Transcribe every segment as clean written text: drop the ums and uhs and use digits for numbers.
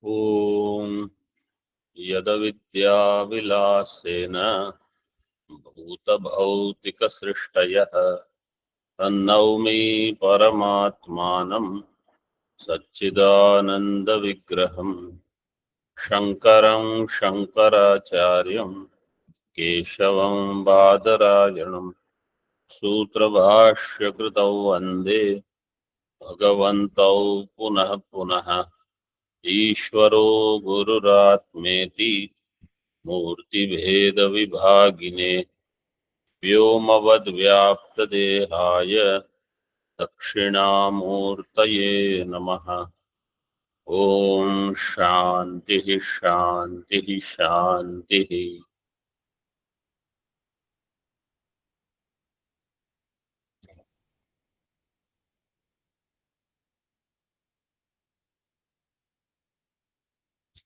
ॐ यदविद्याविलासेन भूतभौतिकसृष्टयः तन्नौमि परमात्मानं सच्चिदानन्दविग्रहं शङ्करं शङ्कराचार्यं केशवं बादरायणं सूत्रभाष्यकृतौ वन्दे भगवन्तौ पुनः पुनः ईश्वरो गुरुरात्मेति मूर्तिभेदविभागिने व्योमवद्व्याप्तदेहाय दक्षिणामूर्तये नमः। ओम शांति शांति शांति।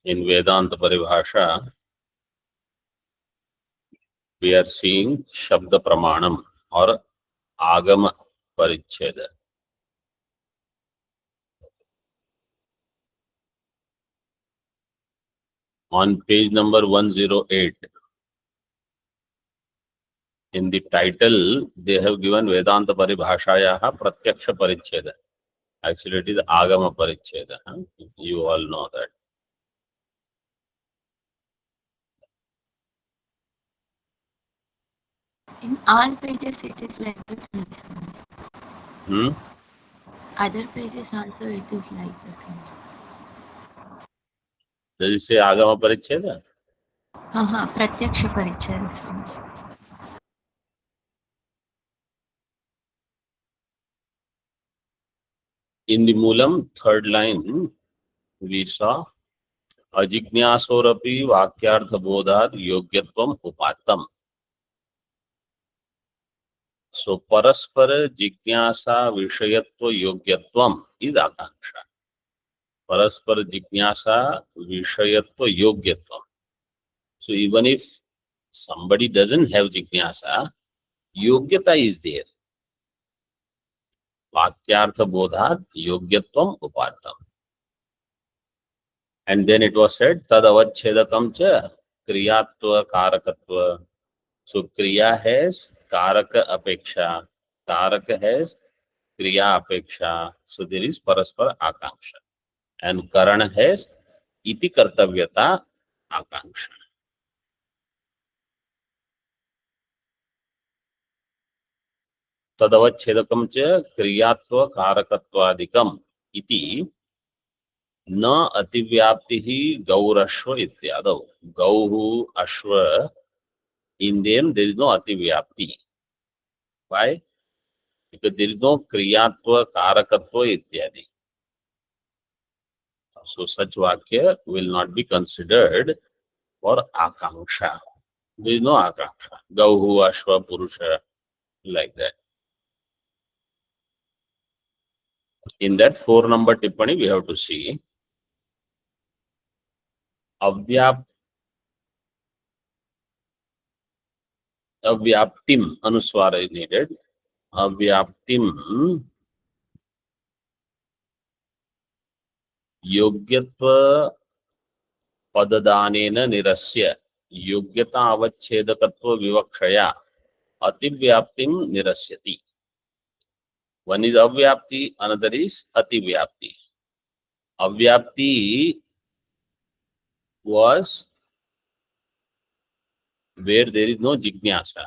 In Vedanta परिभाषा we are seeing शब्द प्रमाणम और आगम परिच्छेद. On page number 108, in the title they have given Vedanta paribhashayaha pratyaksha paricheda. Actually it is agama paricheda. You all know that. In all pages it is like that. Other pages also it is like that. Does it say agama paricheda? Pratyaksha paricheda. In the Moolam, third line, we saw Ajignasorapi Vakyartha Bodhad Yogyatvam Upatam. So Paraspara Jignasa Vishayatva Yogyatvam is Akanksha. Paraspara Jignasa Vishayatva Yogyatvam. So even if somebody doesn't have Jignasa, Yogyata is there. Vakyartha Bodhad Yogyatvam Upatam. And then it was said, Tad avachedakam cha kriyatva karakatva. So kriya has karaka apeksha, karaka has kriya apeksha. So there is paraspara akanksha. And karana has iti kartavyata akanksha. Tad avachedakam cha kriyatva karakatvadikam iti न अतिव्याप्ति ही गौरश्व इत्यादौ. गौ अश्व, in them there is no ativyapti. Why? Because there is no kriyatva karakatva ityadi. So such vakya will not be considered for akanksha. There is no akanksha. Gauhu, ashva, purusha, like that. In that 4 number tippani we have to see avyaptim anuswara is needed. Avyaptim योग्यत्व पददानेन निरस्य योग्यता अवच्छेदकत्व विवक्षया अतिव्याप्तिं निरस्यति. One is avyapti, another is ativyapti. Avyapti was where there is no jignasa.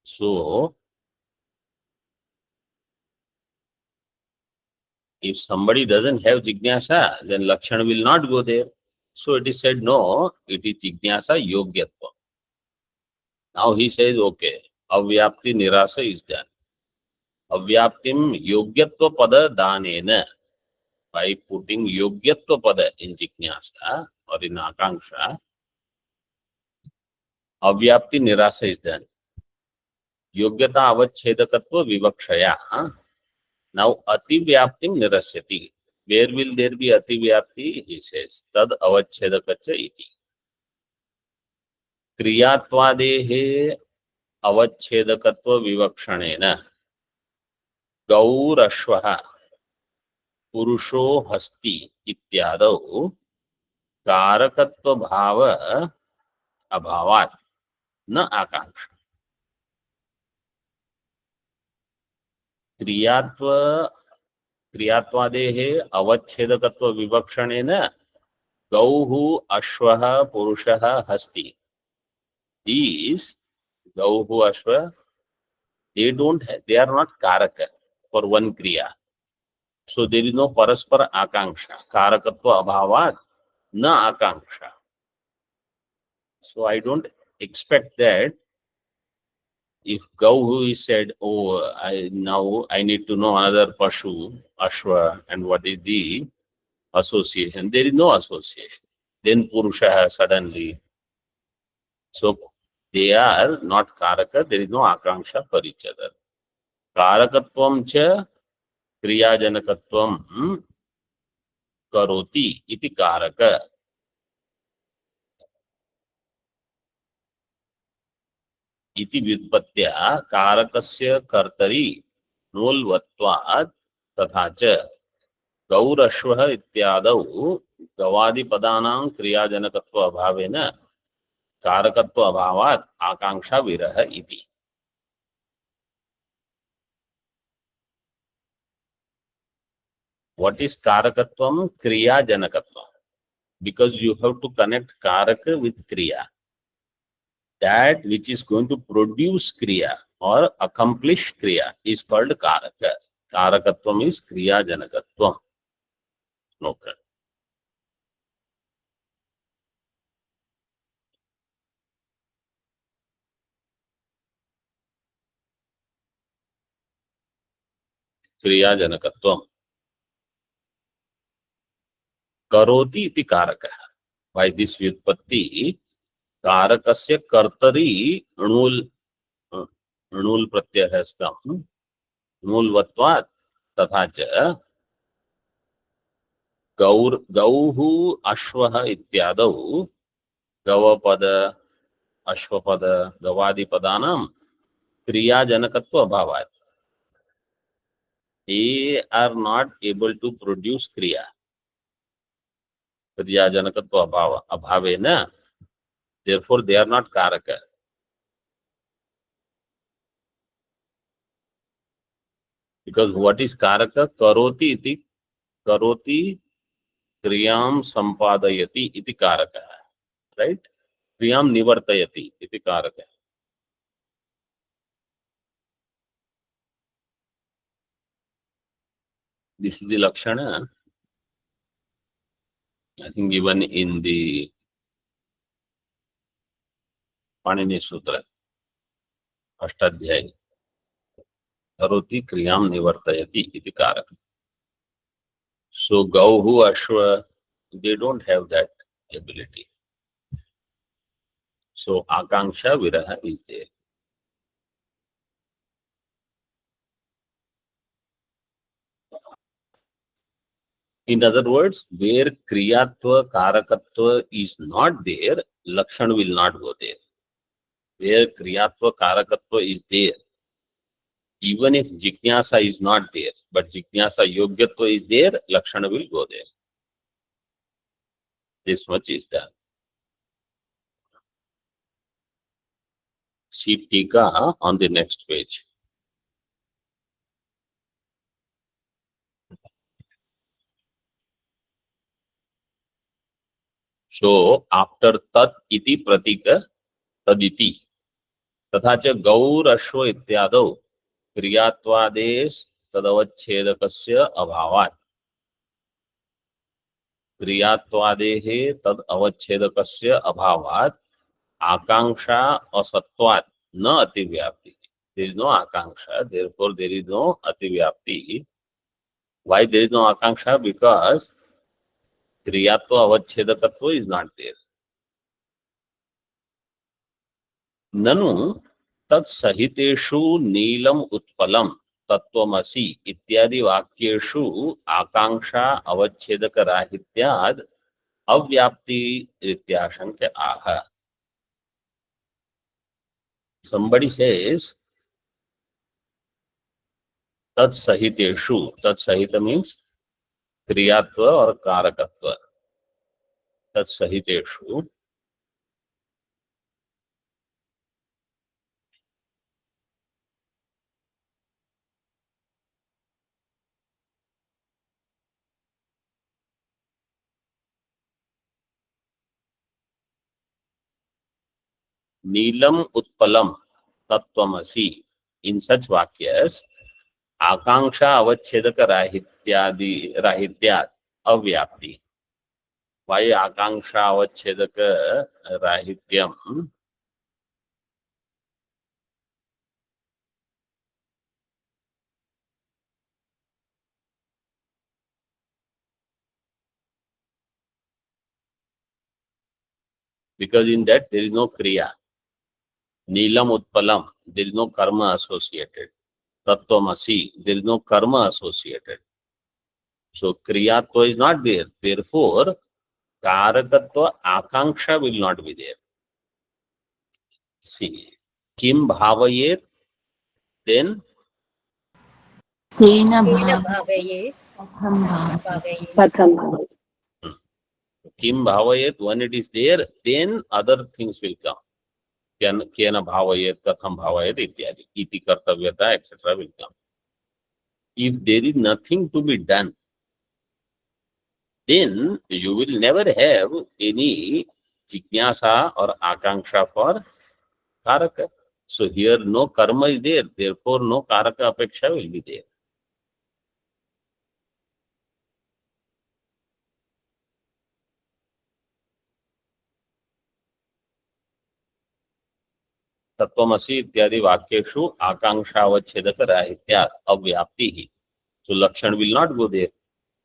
So if somebody doesn't have jignasa, then lakshana will not go there. So it is said, no, it is jignasa yogyatva. Now he says, okay, avyapti nirasa is done. Avyaptim yogyatva pada danena. By putting yogyatva pada in jignasa or in akanksha, avyapti nirasa is done. Yogyata avachedakatva vivakshaya. Now ativyaptim nirasyati. Where will there be ativyapti? He says, tad avachedakacha iti. Kriyatvadehe avachedakatva vivakšanena. Gaurashvaha पुरुषो हस्ति इत्यादौ कारकत्व भाव अभावात् न आकांक्षा। क्रियात्वादेः अवच्छेदकत्व विवक्षणेन गौः अश्वः पुरुषः हस्ति, these गौः अश्व, they are not karaka for one kriya, so there is no paraspara akanksha. Karakatva abhavat na akanksha. So I don't expect that if Gauhu is said, oh, now I need to know another Pashu, Ashwa, and what is the association. There is no association. Then Purusha suddenly. So they are not Karaka, there is no Akanksha for each other. Karakatvam cha Kriyajanakatvam karoti iti Karaka. इति व्युत्पत्त्या कारकस्य कर्तरि नूल्वत्वात् तथा च गौरश्वः इत्यादौ गवादिपदानां क्रियाजनकत्व अभावेन कारकत्व अभावात् आकांक्षा विरह इति। What is karakatvam? Kriyajanakatvam. Because you have to connect karaka with kriya. That which is going to produce kriya or accomplish kriya is called karaka. Karakatvam is kriya janakatvam. Okay. Kriya janakatvam. Karoti iti karaka. By this vyutpatti, कारकस्य कर्तरि णूल प्रत्यय स्तम णूलवत्वात् तथा च गौः अश्वः इत्यादौ गवपद अश्वपद गवादिपदानां क्रियाजनकत्व अभावात्। They are not able to produce kriya. क्रियाजनकत्व अभावेन, therefore they are not karaka. Because what is karaka? Karoti iti, karoti kriyam sampadayati iti karaka. Right? Kriyam nivartayati iti karaka. This is the lakshana, I think, given in the Panini Sutra, Ashtadhyay. Karoti kriyam nivartayati iti karaka. So Gauhu, Ashwa, they don't have that ability. So Akanksha Viraha is there. In other words, where Kriyatva, Karakatva is not there, Lakshan will not go there. Where Kriyatva, Karakatva is there, even if Jijnasa is not there, but Jijnasa Yogyatva is there, Lakshan will go there. This much is done. See Tika on the next page. So after tat iti pratika taditi तथा च गौर अश्व इत्यादौ क्रियात्वादेश तदवच्छेदकस्य अभावात् क्रियात्वादेः तद अवच्छेदकस्य अभावात् आकांक्षा असत्वात् न अतिव्याप्ति. There is no akanksha, therefore there is no ativyapti. Why there is no akanksha? Because kriyatva avachedakatva is not there. ननु तत्सहितेषु नीलम उत्पलम तत्वमसि इत्यादि वाक्येषु आकांक्षा अवच्छेदक राहित्याद अव्याप्ति इत्याशंक्य आह. Somebody says तत्सहितेषु, तत्सहित means क्रियात्व और कारकत्व तत्सहितेषु नीलम उत्पलम तत्वमसि, इन सच वाक्यस आकांक्षा अवच्छेदक राहित्यादि राहित्यात् अव्याप्ति. Why Akanksha अवच्छेदक राहित्यम? Because in that there is no kriya. Neelam Utpalam, there is no karma associated. Tattvamasi, there is no karma associated. So kriyatva is not there. Therefore, karakatva akanksha will not be there. See, kim bhavayet, then तेन तेन भावये भावये कथं भावये कथं kim bhavayet, when it is there, then other things will come. Kena bhavayet, katham bhavayet, ityadi. Iti kartavyata, etc. will come. If there is nothing to be done, then you will never have any jignasa or akanksha for karaka. So here no karma is there, therefore no karaka apeksha will be there. तत्वमसि इत्यादि वाक्येषु आकांक्षावच्छेदक राहित्यात् अव्याप्ति. So Lakshan will not go there.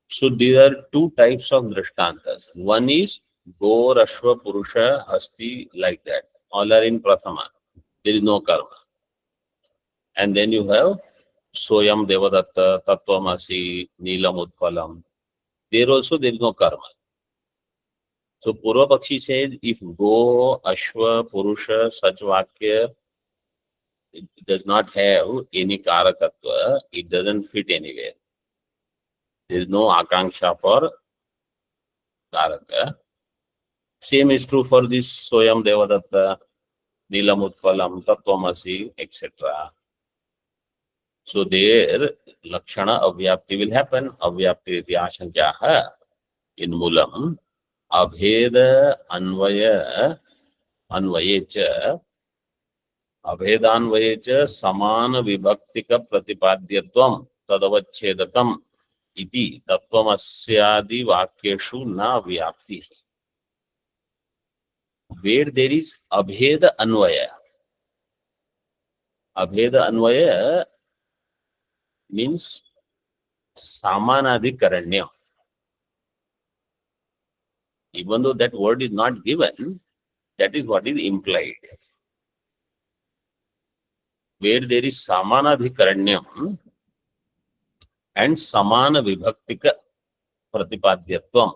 So there are two types of drishtantas. One is Go, Rashva, Purusha, Hasti, like that. All are in Prathama. There is no karma. And then you have Soyam Devadatta, Tattvamasi, Neelam Utpalam. There also there is no karma. So Purva Pakshi says if Go, Ashwa, Purusha, such Vakya, it does not have any Karakatva, it doesn't fit anywhere. There is no Akanksha for Karaka. Same is true for this Soyam Devadatta, Neelam Utpalam, Tattvamasi, etc. So there Lakshana Avyapti will happen. Avyapti iti ashankyaha in Mulam. Abheda Anvaya Anvayecha Abhedanvayecha Samana Vibhaktika Pratipadyatvam Tadavachedakam iti Tattvamasyaadi Vakyeshu na Vyapti. Where there is Abheda Anvaya. Abheda Anvaya means Samanadikaranya. Even though that word is not given, that is what is implied. Where there is Samanadhikaranyam and Samana Vibhaktika Pratipadyatvam.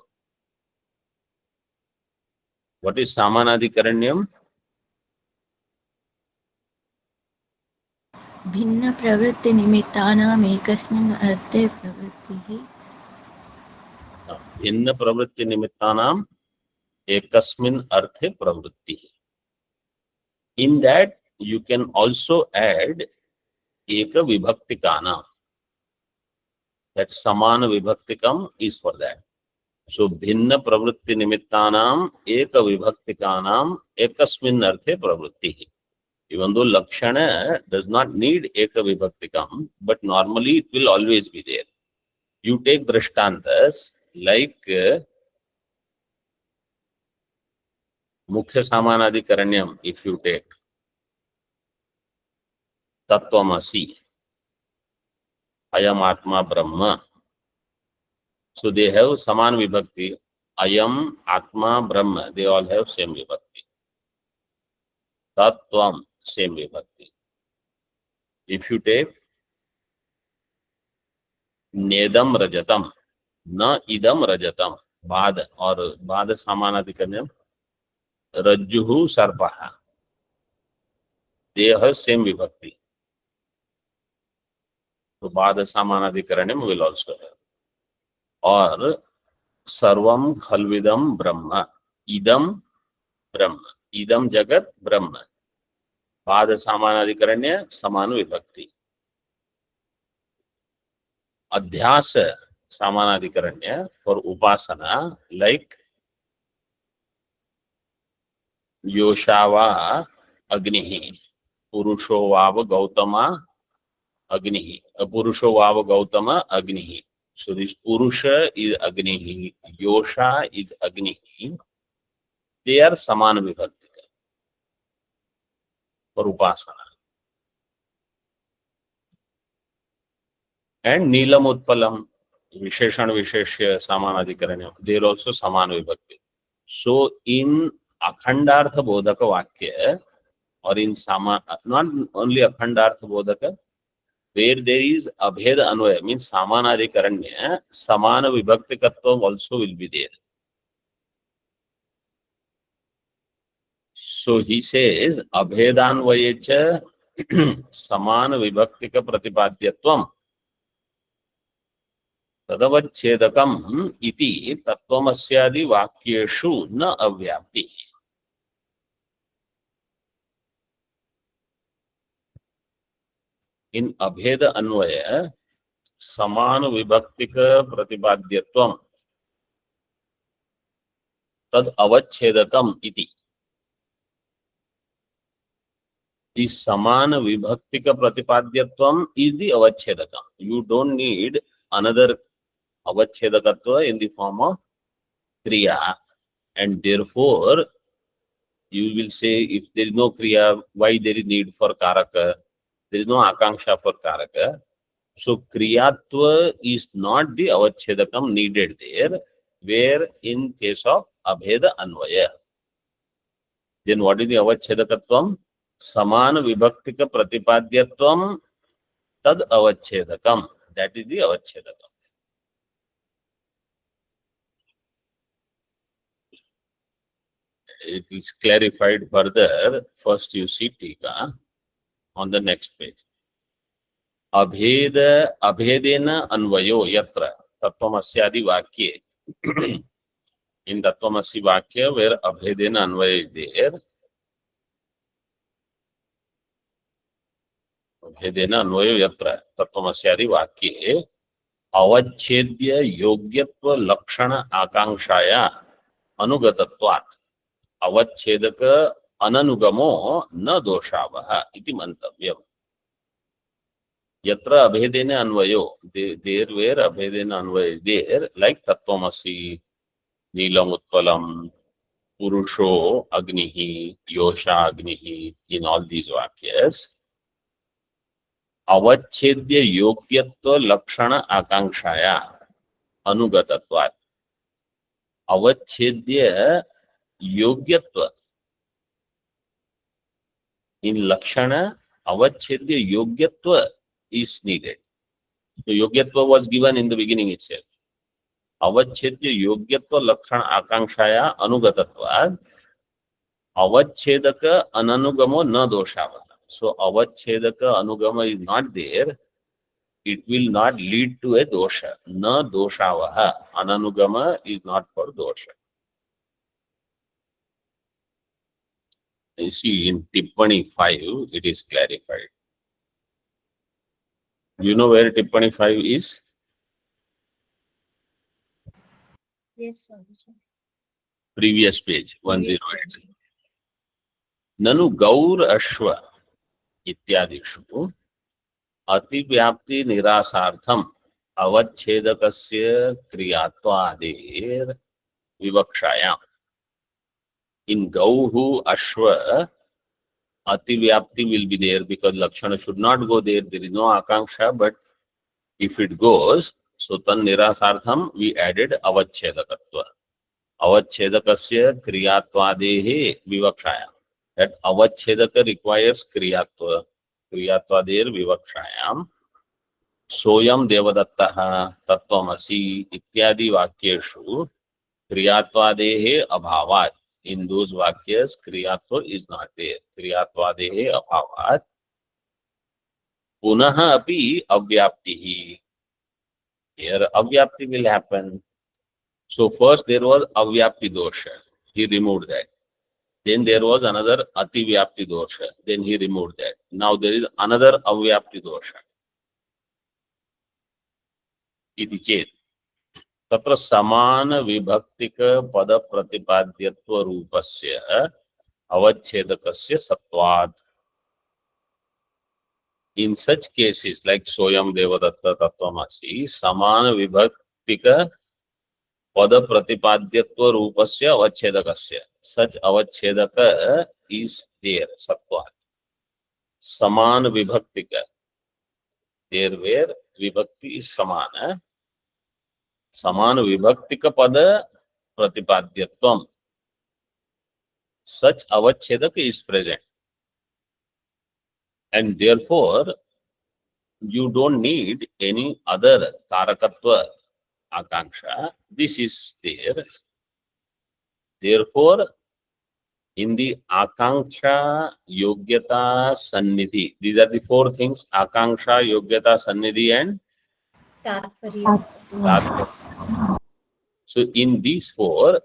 What is Samanadhikaranyam? भिन्न प्रवृत्ति निमित्तानाम् एकस्मिन् अर्थे प्रवृत्तिः भिन्न pravritti nimittanam ekasmin arthe pravritti. In that you can also add eka vibhaktikana. That samana vibhaktikam is for that. So bhinna pravritti nimittanam eka vibhaktikanam ekasmin arthe pravritti. Even though Lakshana does not need eka vibhaktikam, but normally it will always be there. You take drishtantas like Mukhya Samanadikaranyam, if you take Tattvamasi, Ayam Atma Brahma. So they have Saman Vibhakti. Ayam Atma Brahma, they all have same Vibhakti. Tattvam, same Vibhakti. If you take Nedam Rajatam, Na Idam Rajatam, Bad or Bad Samanadikaranyam, Rajjuhu Sarpaha. They have same vibhakti. So Bada Samanadhikaranam will also have. और सर्वम खल्विदम ब्रह्म, इदम ब्रह्म, इदम जगत ब्रह्म, पाद सामानाधिकरण्य समान विभक्ति, अध्यास सामानाधिकरण्य for Upasana like योशावा अग्नि, पुरुषो वाव गौतमा अग्नि, पुरुषो वाव गौतम अग्नि. So this Purusha is Agni, Yosha is Agni. They are Samana Vibhaktika for Upasana. And Neelam Utpalam, Visheshan Visheshya Samanadhikaranya, they are also Samana Vibhakti. So in Akhandartha Bodhaka Vakya, or in not only Akhandartha Bodhaka, where there is Abheda Anvaya, means Samanadhikaranya, Samana Vibhaktikatvam also will be there. So he says, Abhedanvayecha Samana Vibhaktika Pratipadyatvam Tadavachedakam iti Tattvamashyadi Vakyeshu na avyapti. In Abheda Anvaya, Samana Vibhaktika Pratipadyatvam Tad Avachedakam iti. The Samana Vibhaktika Pratipadyatvam is the Avachedakam. You don't need another Avachedakatva in the form of Kriya, and therefore you will say if there is no Kriya, why there is need for Karaka? There is no Akanksha for Karaka. So Kriyatva is not the Avachedakam needed there, where in case of Abheda Anvaya. Then what is the Avachedakatvam? Samana Vibhaktika Pratipadyatvam Tad Avachedakam. That is the Avachedakam. It is clarified further. First you see Tika on the next page. Abhedena Anvayo Yatra Tattvamashyadi Vakye. In Tattvamasya Vakya, where Abhedena Anvaya is there, Abhedena Anvayo Yatra Tattvamashyadi Vakye, Avachedya Yogyatva Lakshana Akankshaya Anugatatvat Avachedaka Ananugamo na Doshavaha iti mantavyam. Yatra Abhedena Anvayo, there where Abhedena Anvaya is there, like Tattvamasi, Neelam Utpalam, Purusho Agnihi, Yosha Agnihi, in all these Vakyas, Avachedya Yogyatva Lakshana Akankshaya Anugatatvat. Avachedya Yogyatva. In Lakshana, Avachedya Yogyatva is needed. So Yogyatva was given in the beginning itself. Avachedya Yogyatva Lakshana Akankshaya Anugatatva. Avachedaka Ananugamo na Doshava. So Avachedaka Anugama is not there. It will not lead to a dosha. Na Doshavaha. Ananugama is not for dosha. You see, in Tippani 5, it is clarified. You know where Tippani 5 is? Yes, Swamiji. Previous page, Previous 108. page. Nanu Gaur Ashwa ityadishu Ativyapti Nirasartham Avachedakasya Kriyatvadir Vivakshayam. In Gauhu Ashwa, Ativyapti will be there because Lakshana should not go there. There is no Akanksha, but if it goes, so Tan Nirasartham, we added Avachedakatva. Avachedakasya Kriyatvadehe Vivakshayam. That Avachedaka requires Kriyatva. Kriyatvader Vivakshayam. Soyam Devadattaha Tattvamasi Ityadi Vakyeshu Kriyatvadehe Abhavat. In those Vakyas, Kriyatva is not there. Kriyatvadehe Abhavat. Punaha api avyaptihi. Here avyapti will happen. So first there was avyapti dosha. He removed that. Then there was another ativyapti dosha. Then he removed that. Now there is another avyapti dosha. Iti chet. तत्र समान विभक्तिक पद प्रतिपाद्यत्व रूपस्य अवच्छेदकस्य सत्वात्. In such cases like Soyam Devadatta Tattvamasi, समान विभक्तिक पद प्रतिपाद्यत्व रूपस्य अवच्छेदकस्य, such अवच्छेदक is there, सत्वात्. समान विभक्तिक, there where विभक्ति is समान, समान विभक्तिक पद प्रतिपाद्यत्वम, such avachhedak is present, and therefore you don't need any other karakatva akanksha. This is there. Therefore in the akanksha yogyata sannidhi, these are the four things: akanksha, yogyata, sannidhi and Tatparya. tatparya. So in these four,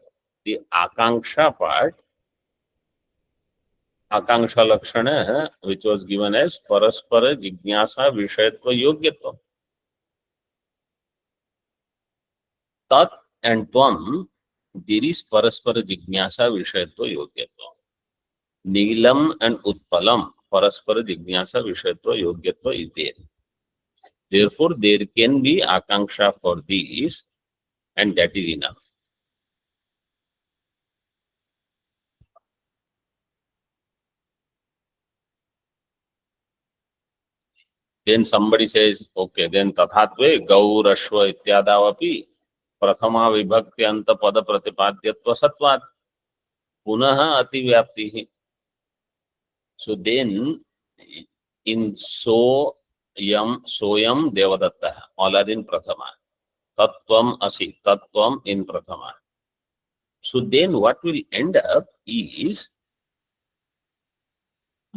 the akanksha part, akanksha lakshana, which was given as paraspara jignasa vishayatva yogyatva, tat and tvam, there is paraspara jignasa vishayatva yogyatva. Neelam and utpalam, paraspara jignasa vishayatva yogyatva is there. Therefore there can be akanksha for these, and that is enough. Then somebody says, okay, then tathatve gaur ashwa ityadavapi prathama vibhakti anta pada pratipadyatva satvat punaha ativyaptihi. So then in soyam devadatta, all are in prathama. Tattvam asi, tattvam in prathama. So then what will end up is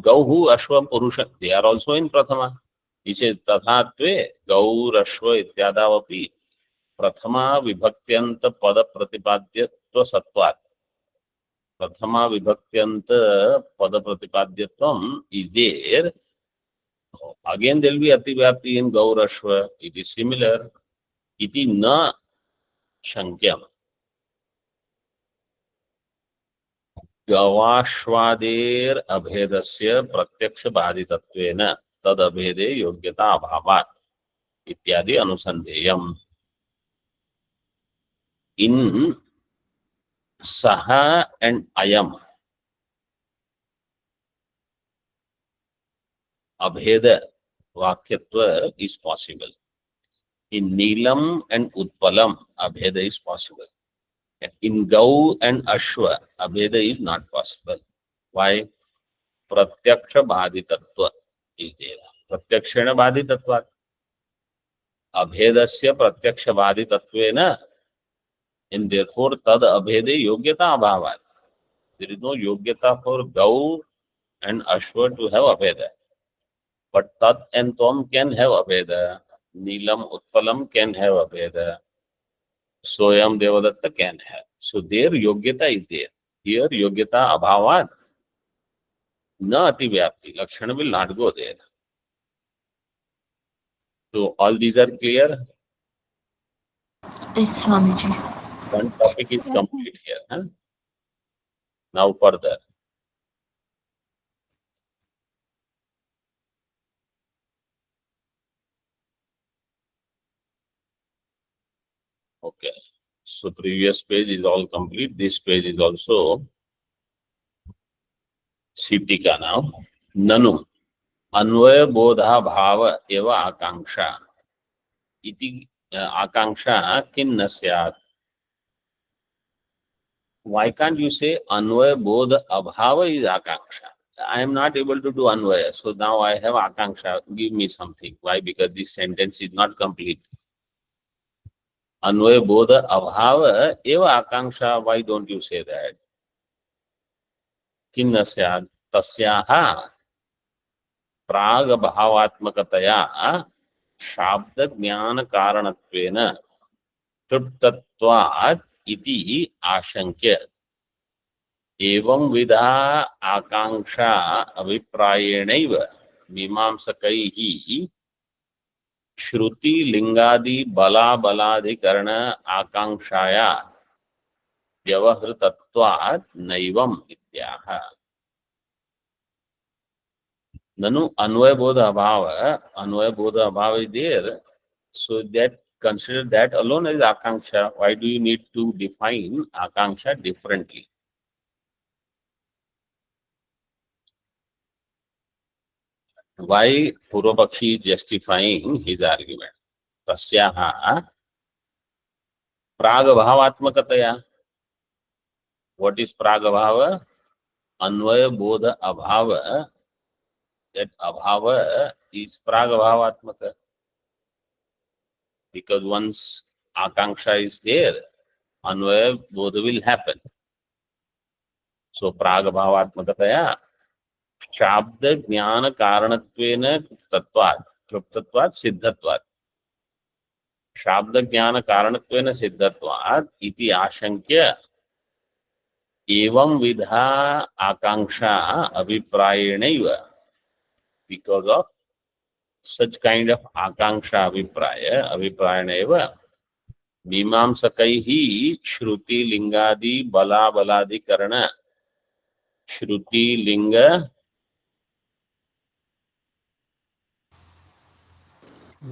gauhu ashwa purusha, they are also in prathama. He says tathatve gaur ashwa ityadavapi prathama vibhakyanta pada pratipadyatva satvat. Prathama vibhakyanta pada pratipadyatvam is there. Again there will be ativyapti in gaur ashwa. It is similar. Iti na shankyam. गवाश्वादेर अभेदस्य प्रत्यक्ष बाधितत्वेन तद अभेदे योग्यता अभावात् इत्यादि अनुसंधेयम्. In saha and ayam, abheda vakyatva is possible. In Neelam and Utpalam, abheda is possible. In Gau and Ashwa, abheda is not possible. Why? Pratyaksha badhitatva is there. Pratyakshena badhitatva. Abhedasya pratyaksha badhitatvena, and therefore tad abhede yogyata abhavat. There is no yogyata for Gau and Ashwa to have abheda. But Tat and Tvam can have abheda. Neelam, Utpalam can have abheda. Soyam, Devadatta can have. So there yogyata is there. Here yogyata abhavat. Na ativyapti. Lakshana will not go there. So all these are clear. Yes, Swamiji. One topic is complete here. Huh? Now further. Okay. So previous page is all complete. This page is also Sitika now. Nanu. Anvaya bodha bhava eva akanksha. Iti akanksha kinna syat. Why can't you say anvaya bodha abhava is akanksha? I am not able to do anvaya. So now I have akanksha. Give me something. Why? Because this sentence is not complete. Anvaya bodha abhava eva akanksha. Why don't you say that? Kinna syat tasyaha prag bhavatmakataya शाब्द ज्ञान कारणत्वेन तृप्तत्वात् इति आशंक्य एवं विधा आकांक्षा अभिप्रायेणैव मीमांसकैः श्रुति लिंगादि बलाबलाधिकरण आकांक्षाया व्यवहृतत्वात् नैवम् इत्याह। ननु अन्वय बोध अभाव is there, so that consider that alone as akanksha. Why do you need to define akanksha differently? Why Purvapakshi is justifying his argument? Tasyaha pragabhavatmakataya. What is pragabhava? Anvaya bodha abhava. That abhava is pragabhavatmaka. Because once akanksha is there, anvaya bodha will happen. So pragabhavatmakataya शाब्द ज्ञान कारणत्वेन तत्वात् तृप्तत्वात् सिद्धत्वात् शाब्द ज्ञान कारणत्वेन सिद्धत्वात् इति आशंक्य एवं विधा आकांक्षा अभिप्रायेणैव because of such kind of आकांक्षा अभिप्रायेणैव मीमांसकैः श्रुति लिंगादि बलाबलाधिकरण श्रुति लिंग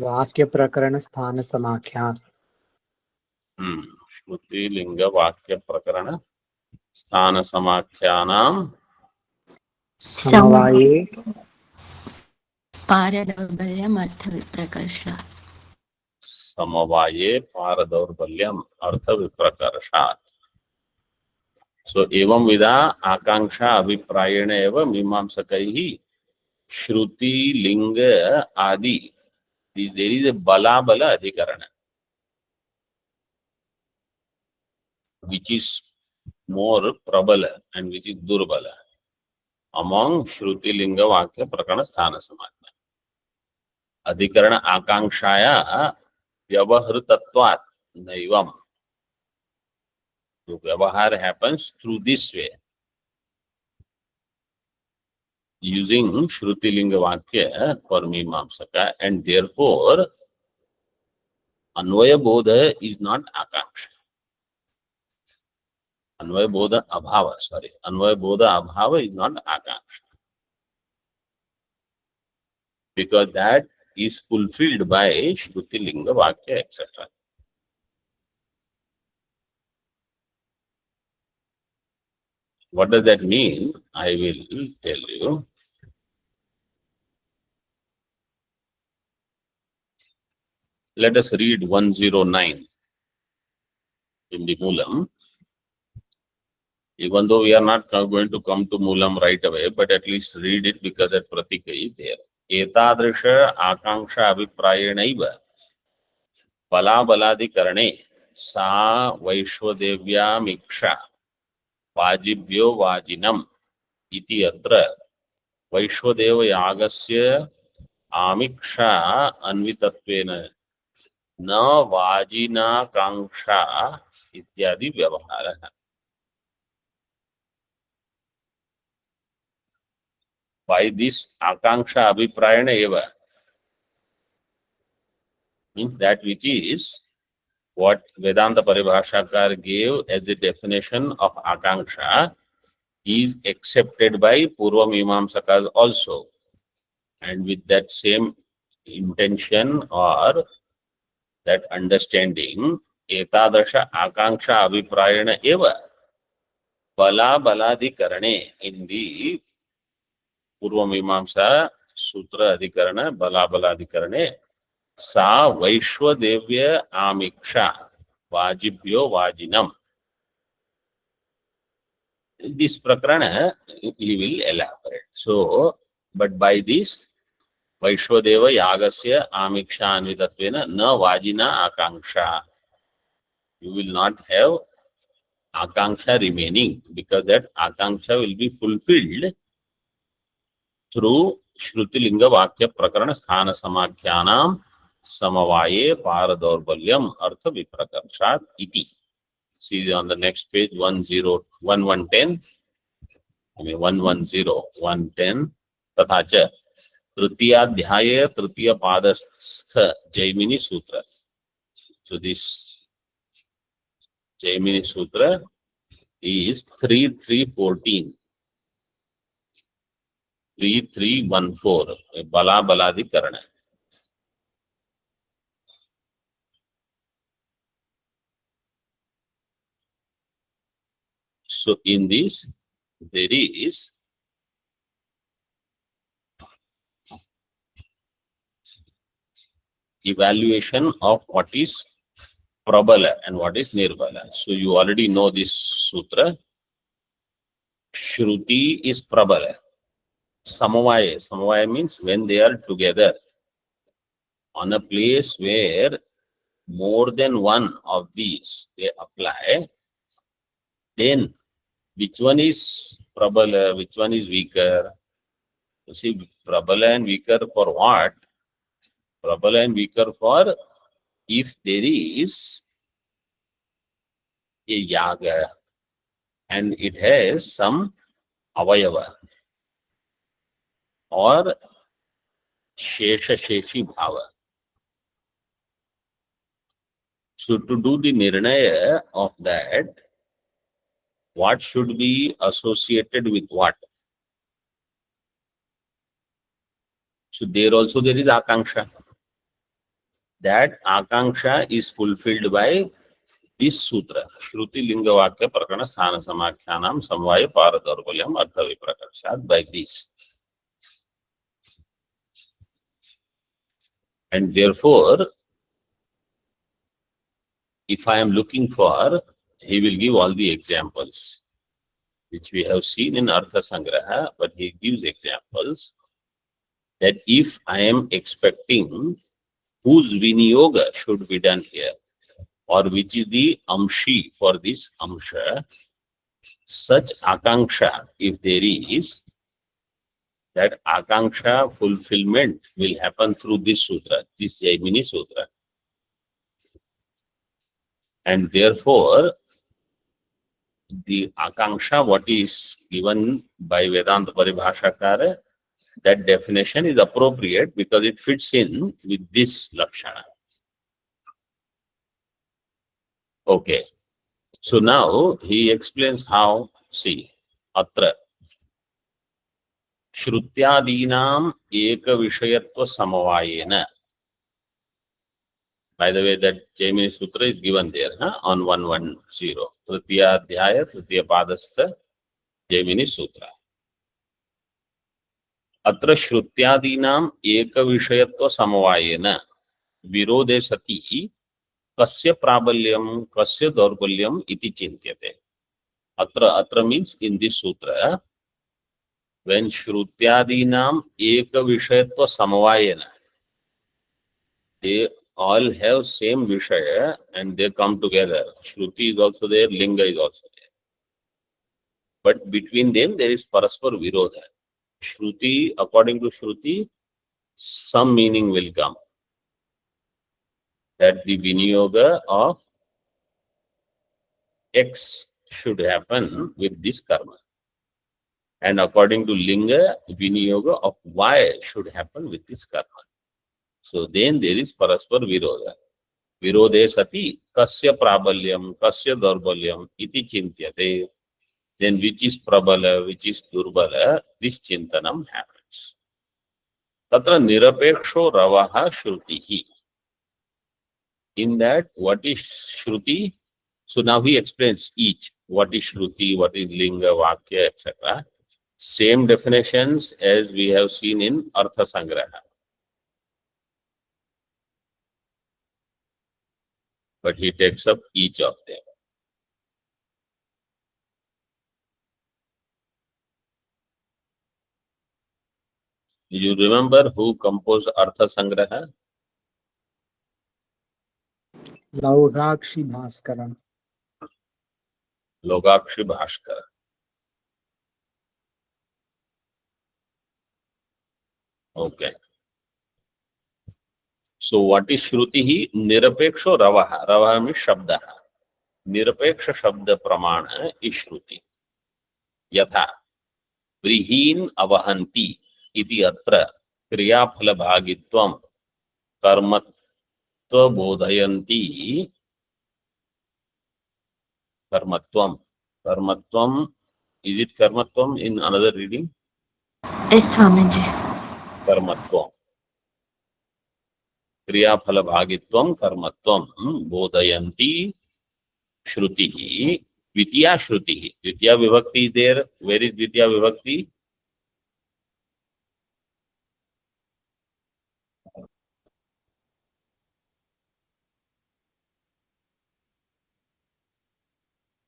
वाक्य प्रकरण स्थान समाख्यान श्रुति लिंग वाक्य प्रकरण स्थान समाख्यानां समवाये पारदौर्बल्यम् अर्थविप्रकर्षात्। समवाये पारदौर्बल्यम अर्थ विप्रकर्षात्. So एवं विधा आकांक्षा अभिप्रायेण एव मीमांसकैः श्रुति लिंग आदि there is a balabala adhikarana which is more prabala and which is durbala among shruti linga vakya prakana sthana samadhya. Adhikarana akankszaya vyavahritatvat naivam. So vyavahar happens through this way, using shruti linga vakya for mimamsaka, and therefore anvaya bodha is not akanksha. Anvaya bodha abhava is not akanksha, because that is fulfilled by shruti linga vakya, etc. What does that mean? I will tell you. Let us read 109 in the Moolam. Even though we are not going to come to Moolam right away, but at least read it because that pratika is there. Etadrisha akanksha abhiprayenaiva balabaladhikarane sa vaishwadevyam iksha vajibhyo vajinam iti atra vaishwadeva yagasya amiksha anvitatvena na vajina kanksha ityadi vyavahara. By this akanksha abhiprayana eva means that which is what Vedanta Paribhashakar gave as the definition of akanksha is accepted by Purva Mimamsakas also, and with that same intention or that understanding, etadasha akanksha abhiprayana eva balabaladhikarane in the Purva Mimamsa Sutra Adhikarana Balabaladhikarane sa Vaishwadevya amiksha vajibhyo vajinam. This prakarana he will elaborate. So, but by this Vaishwadeva yagasya amiksha anvitatvena na vajina akanksha. You will not have akanksha remaining, because that akanksha will be fulfilled through Shruti Linga Vakya Prakarana Sthana Samakyanam समवाये पारदौर्बल्यम अर्थ विप्रकर्षात् इति. See on the next page 110, I mean 110, 110. तथा च तृतीयाध्याये तृतीय पादस्थ जैमिनी सूत्र. So this Jaimini Sutra is 3314. 3314. Bala Baladhikarana. So in this, there is evaluation of what is Prabala and what is Nirbala. So you already know this sutra. Shruti is Prabala. Samavaya. Samavaya means when they are together on a place where more than one of these they apply, then which one is Prabala, which one is weaker? You see, Prabala and weaker for what? Prabala and weaker for if there is a yaga and it has some avayava or shesha sheshi bhava. So to do the nirnaya of that, what should be associated with what? So there also there is akanksha. That akanksha is fulfilled by this sutra. Shruti linga vakya prakana sthana samakhyanam samvaya paradorbalyam artha viprakarshat, by this. And therefore, if I am looking for, he will give all the examples, which we have seen in Artha Sangraha, but he gives examples that if I am expecting whose viniyoga should be done here, or which is the amshi for this amsha, such akanksha, if there is, that akanksha fulfillment will happen through this sutra, this Jaimini Sutra. And therefore, the akanksha, what is given by Vedanta Paribhashakara, that definition is appropriate because it fits in with this lakshana. Okay. So now he explains how, see, atra shrutyadinam eka vishayatva samavayena. By the way, that Jaimini Sutra is given there on 110. Tritiya Adhyaya, Tritiya Padastha, Jaimini Sutra. Atra shrutyadinam eka vishayatva samavayena virode sati kasya prabalyam kasya daurbalyam iti chintyate. Atra means in this sutra, when shrutyadinam eka vishayatva samavayena, they all have same vishaya and they come together. Shruti is also there, linga is also there. But between them there is paraspar virodha. Shruti, according to Shruti, some meaning will come. That the viniyoga of X should happen with this karma. And according to linga, viniyoga of Y should happen with this karma. So then there is paraspar virodha. Virode sati kasya prabalyam, kasya daurbalyam iti chintyate. Then which is prabala, which is durbala, this chintanam happens. Tatra nirapeksho ravaha shrutihi. In that, what is shruti? So now he explains each. What is shruti, what is linga, vakya, etc. Same definitions as we have seen in Artha Sangraha. But he takes up each of them. Do you remember who composed Artha Sangraha? Laudakshi Bhaskara. Logakshi Bhaskara. Okay. So what is Shruti? Nirapeksho Ravaha. Ravaha means Shabda. Nirapeksha Shabda Pramana is Shruti. Yatha Vrihin Avahanti iti atra Kriyaphala Bhagitvam Karmatva Bodhayanti Karmatvam. Karmatvam. Is it Karmatvam in another reading? Yes, Swamiji. Karmatvam. क्रियाफल भागित्वम कर्मत्वम बोधयन्ति श्रुति द्वितीया श्रुति द्वितीया विभक्ति there were is द्वितीया विभक्ति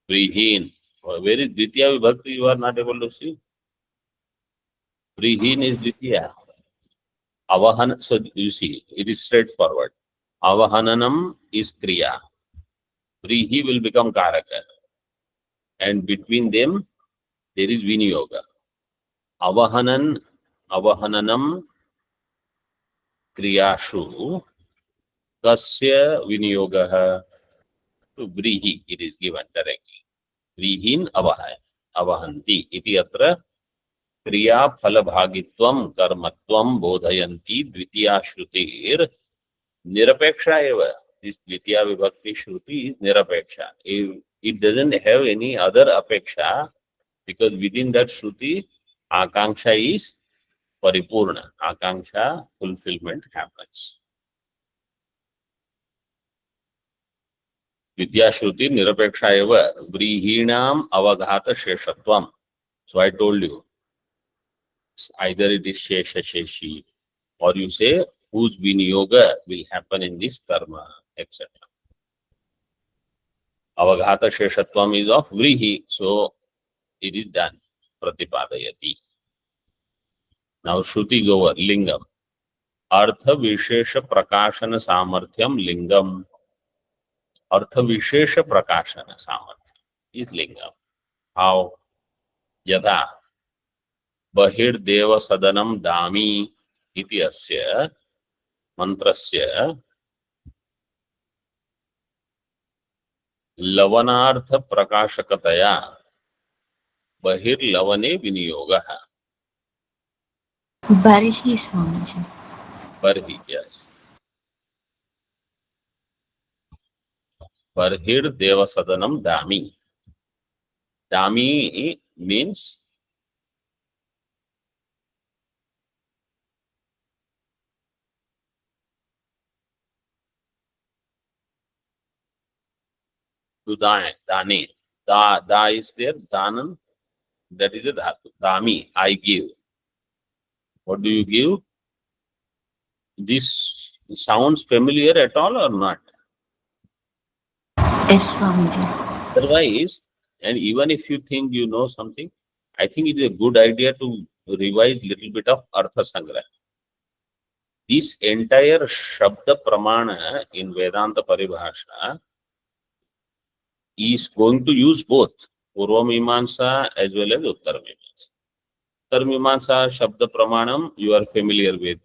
प्रीहीन where is द्वितीया विभक्ति you are not able to see प्रीहीन is द्वितीया avahana so you see it is straightforward avahananam is kriya prihi will become karaka and between them there is viniyoga avahananam kriyashu kasya viniyogah to vrihi it is given directly vrihin avahanti iti atra क्रिया फल भागित्वम कर्मत्वम बोधयन्ति द्वितीया श्रुतिर निरपेक्षा एव this द्वितीया विभक्ति श्रुति is निरपेक्षा it doesn't have any other apeksha because within that shruti akanksha is paripurna akanksha fulfillment happens द्वितीया श्रुति निरपेक्षा एव व्रीहीणाम अवघात शेषत्वम so I told you either it is Shesha Sheshi or you say whose Viniyoga will happen in this karma, etc. Avaghata Sheshatvam is of Vrihi, so it is done. Pratipadayati. Now Shruti Gover, Lingam. Artha Vishesha Prakashana Samarthyam Lingam. Artha Vishesha Prakashana Samarthyam is Lingam. How? Yada. बहिर्देव सदनम दामी इति अस्य मंत्रस्य लवनार्थ प्रकाशकतया बहिर्लवने विनियोगः Barhi, Swamiji. बर्हि yes बहिर्देव सदनम दामी दामी means to dane. Da is there, danam, that is a dhatu. Dami, I give. What do you give? This sounds familiar at all or not? Yes, Swamiji. Otherwise, and even if you think you know something, I think it is a good idea to revise little bit of Artha Sangraha. This entire Shabda Pramana in Vedanta Paribhasha is going to use both Purva Mimamsa as well as Uttara Mimamsa. Uttara Mimamsa Shabda Pramanam you are familiar with,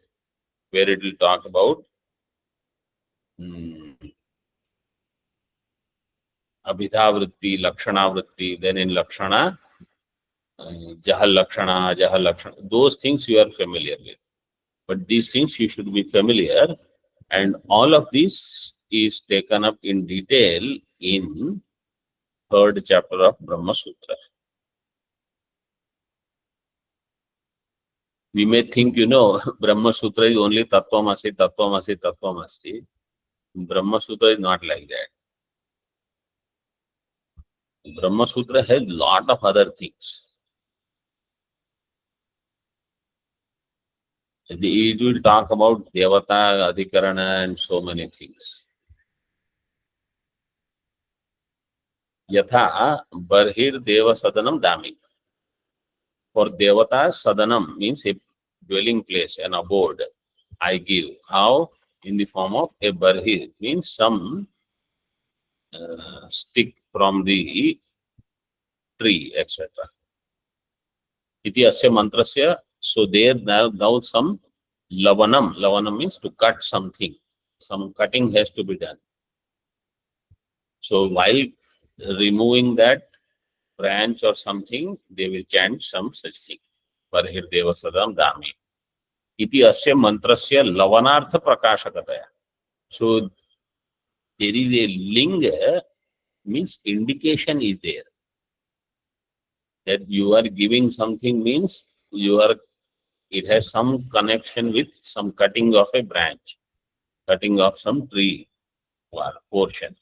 where it will talk about Abhidhavritti, Lakshanavritti, then in Lakshana, Jahal Lakshana, those things you are familiar with. But these things you should be familiar, and all of this is taken up in detail in 3rd chapter of Brahma Sutra. We may think, Brahma Sutra is only Tattvamasi, Tattvamasi, Tattvamasi. Brahma Sutra is not like that. Brahma Sutra has lot of other things. It will talk about Devata, Adhikarana and so many things. Yatha Barhir Deva Sadanam Dami. For Devata, Sadanam means a dwelling place, an abode. I give. How? In the form of a Barhir, means some stick from the tree, etc. Iti asya mantrasya. So there now some lavanam. Lavanam means to cut something. some cutting has to be done. So while removing that branch or something, they will chant some such thing. Parhirdeva sadam dami. Iti asya mantrasya lavanartha prakashakataya. So there is a linga, means indication is there. That you are giving something means it has some connection with some cutting of a branch, cutting of some tree or portion.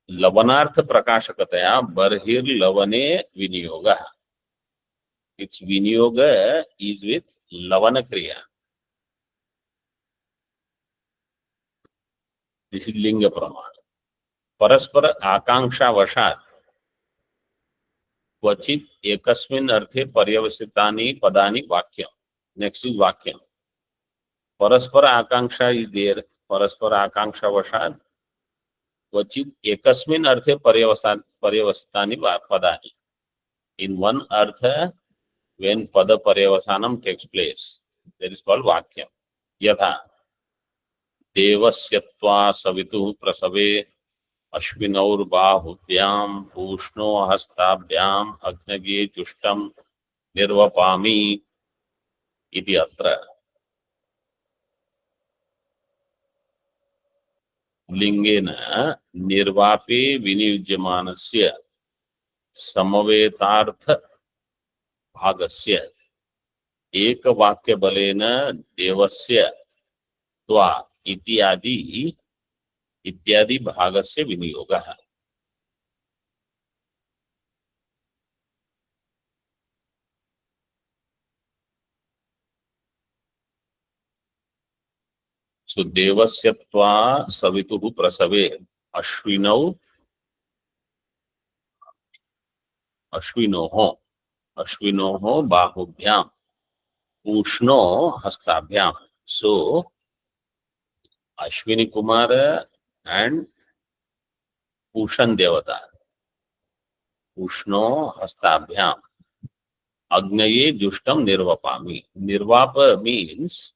लवनार्थ प्रकाशकतया बर्हिर लवने विनियोग. Its vinyoga is with lavana kriya. This is linga pramana. परस्पर आकांक्षा वशात क्वचित एकस्मिन् अर्थे पर्यवसितानि पदानि वाक्यम. Next is वाक्यम. परस्पर आकांक्षा is there. परस्पर आकांक्षा वशात क्वचित एकस्मिन् अर्थे पर्यवसितानि पदानि. In one artha, when pada paryavasanam takes place, that is called vakyam. Yatha देवस्यत्वा सवितुः प्रसवे अश्विनौर्बाहुभ्यां पूष्णो हस्ताभ्याम् अग्नगे जुष्टं निर्वपामि इति अत्र. लिंगेन निर्वापे विनियुज्यमानस्य समवेतार्थ भागस्य एक वाक्य बलेन देवस्य त्वा इत्यादि भागस्य विनियोगः. So देवस्य त्वा सवितुः प्रसवे अश्विनोः बाहुभ्यां पूष्णो हस्ताभ्यां. So Ashwini Kumara and Pushan Devata. Pushno Hastabhyam. Agnaye Jushtam Nirvapami. Nirvapa means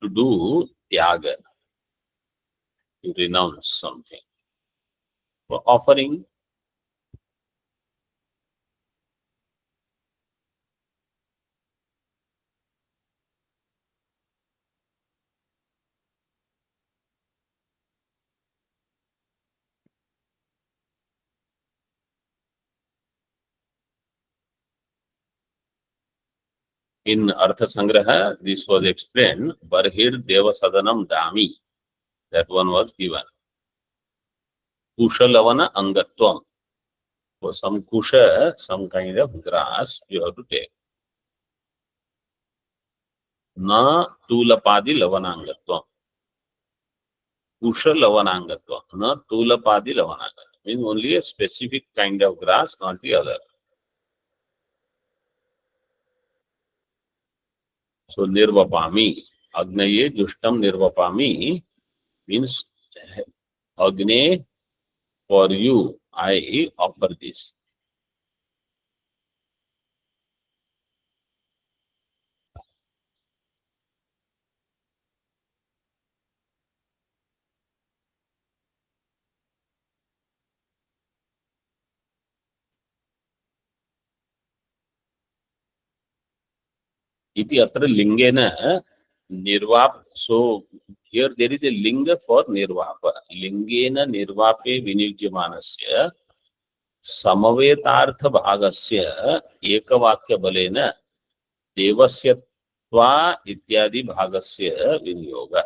to do tyaga, to renounce something. For offering, in Artha Sangraha, this was explained. Barhir Deva Sadanam Dami. That one was given. Kusha Lavana Angatvam. For some kusha, some kind of grass, you have to take. Na Tulapadi Lavanangatvam. Kusha Lavanangatvam. Na Tulapadi Lavanangatvam. Means only a specific kind of grass, not the other. So Nirvapami, Agnaye Jushtam Nirvapami means Agne, for you, I offer this. Iti atra lingena nirvap. So here there is a linga for nirvapa. Lingena nirvape viniyujyamanasya samavetartha bhagasya ekavakya balena devasya tva ityadi bhagasya viniyoga.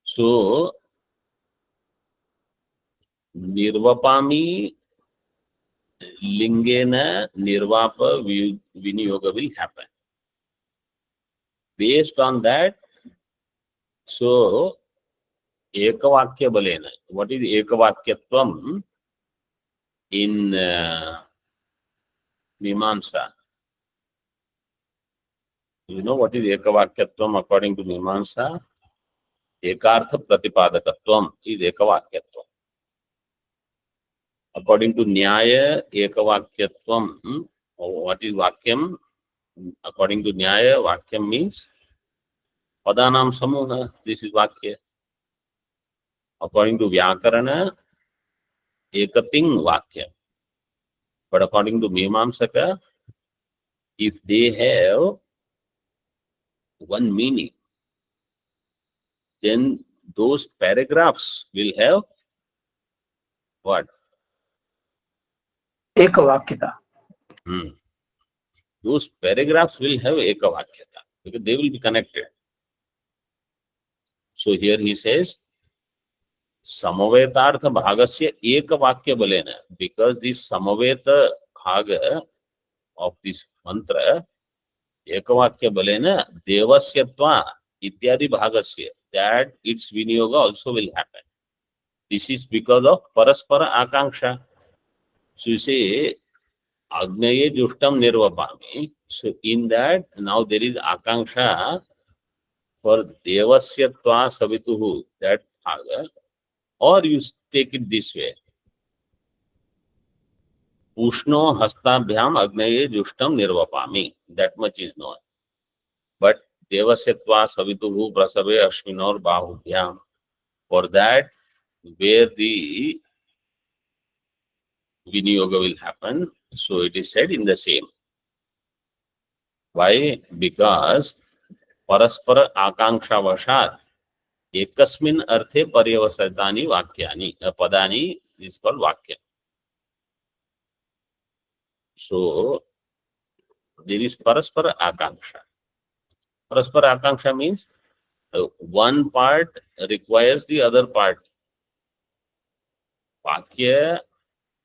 So nirvapami lingena nirvapa viniyoga will happen. Based on that, so ekavakya balena. What is ekavakyatvam in Mimamsa? You know what is ekavakyatvam according to Mimamsa? Ekartha pratipadakatvam is ekavakyatvam. According to Nyaya, ekavakyatvam, what is vakyam? according to Nyaya, Vakyam means Padanam Samuha. This is Vakya. According to Vyakarana, Ekating Vakya. But according to Mimamsaka, if they have one meaning, then those paragraphs will have what? एकवाक्यता. Those paragraphs will have ekavakyata because they will be connected. So here he says, Samavetartha bhagasya ekavakya balena, because this Samaveta bhaga of this mantra, ekavakya balena, devasyatva ityadi bhagasya, that its vinyoga also will happen. This is because of paraspara akanksha. So you say, Agnaye Jushtam Nirvapami. So in that, now there is Akanksha for Devasyatva Savituhu, that bhaga, or you take it this way. Ushno Hastabhyam Agnaye Jushtam Nirvapami. That much is known. But Devasyatva Savituhu Prasave Ashminor Bahubhyam. For that, where the Vinyoga will happen, so it is said in the same. Why? Because Paraspara Akanksha Vashat Ekasmin Arthe Paryavasatani Vakyani. Padani is called Vakya. So there is Paraspara Akanksha. Paraspara Akanksha means one part requires the other part. Vakya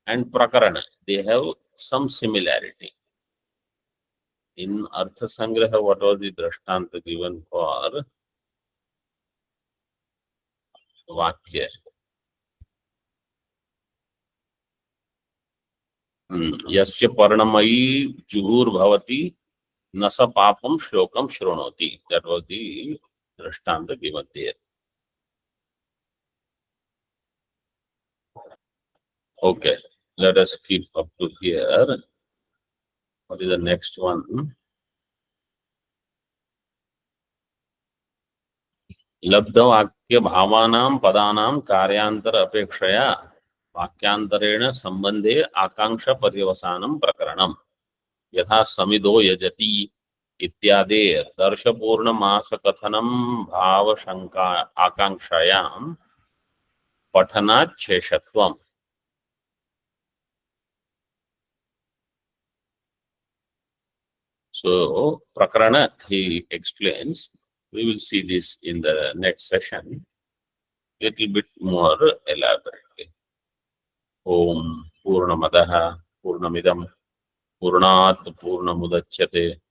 and Prakarana, they have some similarity. In Artha Sangraha, what was the Drashtanta given for Vakya? Yasya Parnamayi Juhur Bhavati Nasa Papam Shlokam Shronoti. That was the Drashtanta given there. Okay, let us keep up to here. What is the next one? लब्ध वाक्य भावानां पदानां कार्यांतर अपेक्षया वाक्यांतरेण संबंधे आकांक्षा पर्यवसानं प्रकरणम् यथा समिदो यजति इत्यादि दर्शपूर्ण मास कथनं भाव शंका आकांक्षायां पठनात् शेषत्वम्. So prakarana he explains. We will see this in the next session, little bit more elaborately. Om Purnamadaha Purnamidam Purnat Purnamudachyate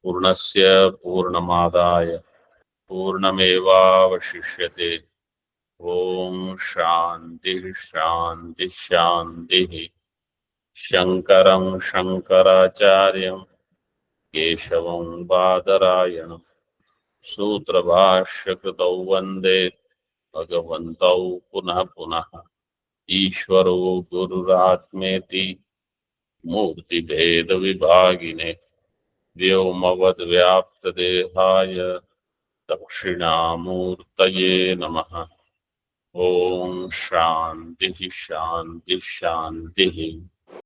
Purnasya Purnamadaya Purnameva Vashishyate. Om Shanti Shanti Shanti. Shankaram Shankaracharyam Keshavam Badarayanam सूत्रभाष्य कृतौ वंदे भगवन्तौ पुनः पुनः. ईश्वरो गुरुरात्मेति मूर्तिभेद विभागिने व्योमवद्व्याप्तदेहाय दक्षिणामूर्तये नमः. ओम शांति शांति शांति.